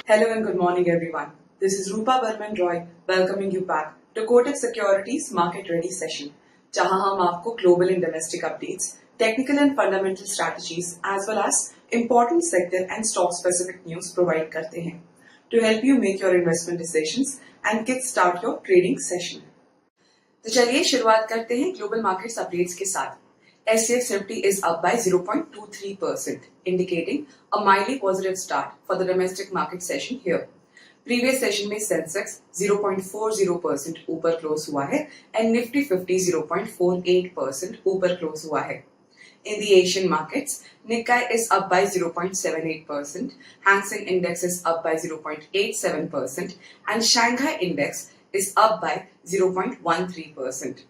Hello and good morning everyone. This is Rupa Burman Roy welcoming you back to Kotak Securities Market Ready session, जहां हम आपको global and domestic updates, technical and fundamental strategies as well as important sector and stock specific news provide करते हैं to help you make your investment decisions and kickstart your trading session. तो चलिए शुरुआत करते हैं global markets updates के साथ. SCX Nifty is up by 0.23%, indicating a mildly positive start for the domestic market session here. Previous session में Sensex 0.40% ऊपर close हुआ है and Nifty 50 0.48% ऊपर close हुआ है. In the Asian markets, Nikkei is up by 0.78%, Hang Seng Index is up by 0.87%, and Shanghai Index is up by 0.13%.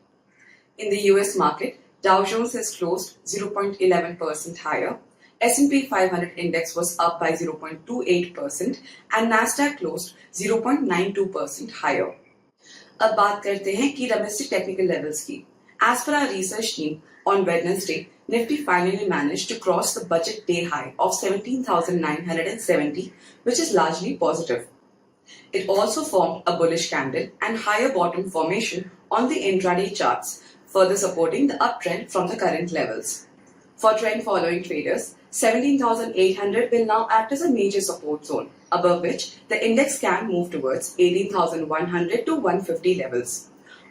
In the US market, Dow Jones has closed 0.11% higher, S&P 500 index was up by 0.28% and Nasdaq closed 0.92% higher. अब बात करते हैं की domestic technical levels की. As per our research team, on Wednesday, Nifty finally managed to cross the budget day high of 17,970, which is largely positive. It also formed a bullish candle and higher bottom formation on the intraday charts, further supporting the uptrend from the current levels. For trend following traders, 17,800 will now act as a major support zone, above which the index can move towards 18,100 to 150 levels.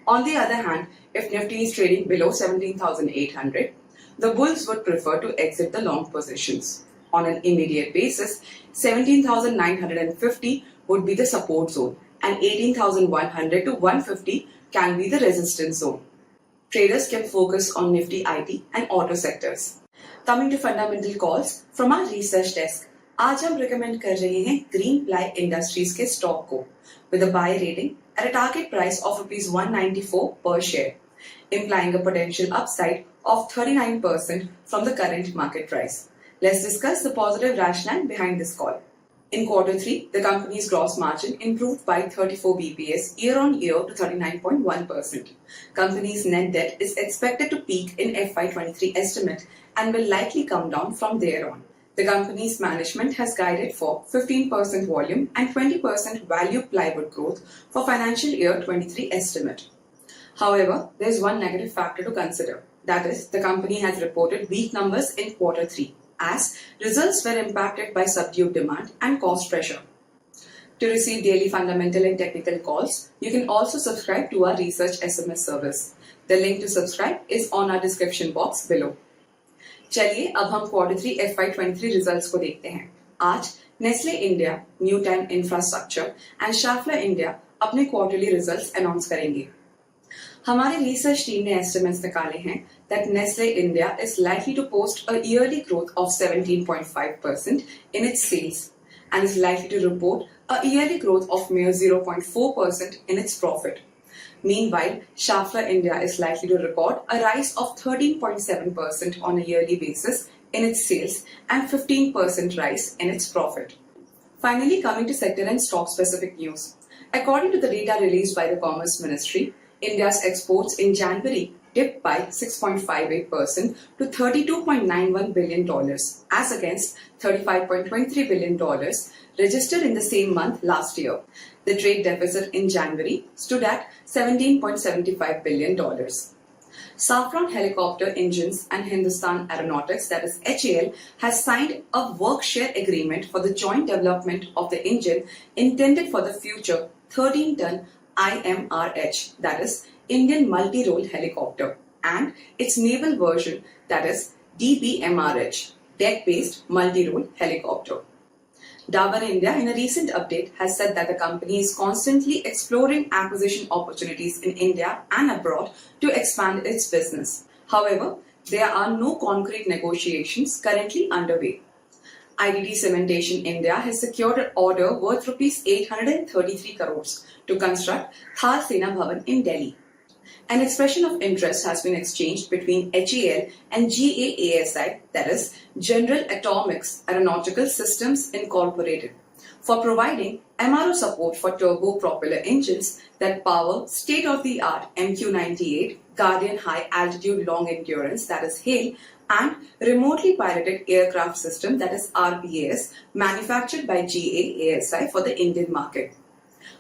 On the other hand, if Nifty is trading below 17,800, the bulls would prefer to exit the long positions. On an immediate basis, 17,950 would be the support zone and 18,100 to 150 can be the resistance zone. Traders can focus on Nifty IT and auto sectors. Coming to fundamental calls from our research desk, आज हम recommend कर रहे हैं Green Ply Industries के stock को with a buy rating at a target price of Rs 194 per share, implying a potential upside of 39% from the current market price. Let's discuss the positive rationale behind this call. In quarter 3, the company's gross margin improved by 34 bps year-on-year to 39.1%. Company's net debt is expected to peak in FY23 estimate and will likely come down from there on. The company's management has guided for 15% volume and 20% value plywood growth for financial year 23 estimate. However, there is one negative factor to consider. That is, the company has reported weak numbers in quarter 3. As results were impacted by subdued demand and cost pressure. To receive daily fundamental and technical calls, you can also subscribe to our research SMS service. The link to subscribe is on our description box below. चलिए अब हम Q3 FY23 results को देखते हैं. आज Nestle India, New Time Infrastructure and Schaeffler India अपने quarterly results announce करेंगे. हमारे research team ने estimates निकाले हैं that Nestle India is likely to post a yearly growth of 17.5% in its sales and is likely to report a yearly growth of mere 0.4% in its profit. Meanwhile, Schaeffler India is likely to record a rise of 13.7% on a yearly basis in its sales and 15% rise in its profit. Finally, coming to sector and stock specific news. According to the data released by the Commerce Ministry, India's exports in January dipped by 6.58% to $32.91 billion as against $35.23 billion registered in the same month last year. The trade deficit in January stood at $17.75 billion. Safran Helicopter Engines and Hindustan Aeronautics, that is HAL, has signed a work share agreement for the joint development of the engine intended for the future 13-ton IMRH, that is Indian multi-role helicopter, and its naval version, that is DBMRH, deck-based multi-role helicopter. Dabur India, in a recent update, has said that the company is constantly exploring acquisition opportunities in India and abroad to expand its business. However, there are no concrete negotiations currently underway. IDT Cementation India has secured an order worth Rs 833 crores to construct Thal Sena Bhavan in Delhi. An expression of interest has been exchanged between HAL and GAASI, that is General Atomics Aeronautical Systems Incorporated, for providing MRO support for turbo-propeller engines that power state-of-the-art MQ-98 Guardian High Altitude Long Endurance, that is HALE, and remotely piloted aircraft system, that is RPAS, manufactured by GAASI for the Indian market.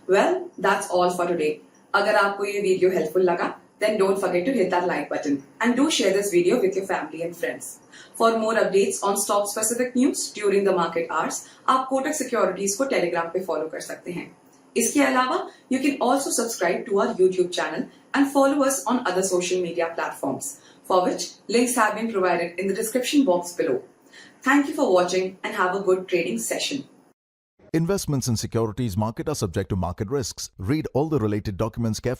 Well, that's all for today. अगर आपको ये video helpful लगा, then don't forget to hit that like button and do share this video with your family and friends. For more updates on stock specific news during the market hours, आप Kotak Securities को Telegram पे follow कर सकते हैं. इसके अलावा, you can also subscribe to our YouTube channel and follow us on other social media platforms, for which links have been provided in the description box below. Thank you for watching and have a good trading session. Investments in securities market are subject to market risks. Read all the related documents carefully.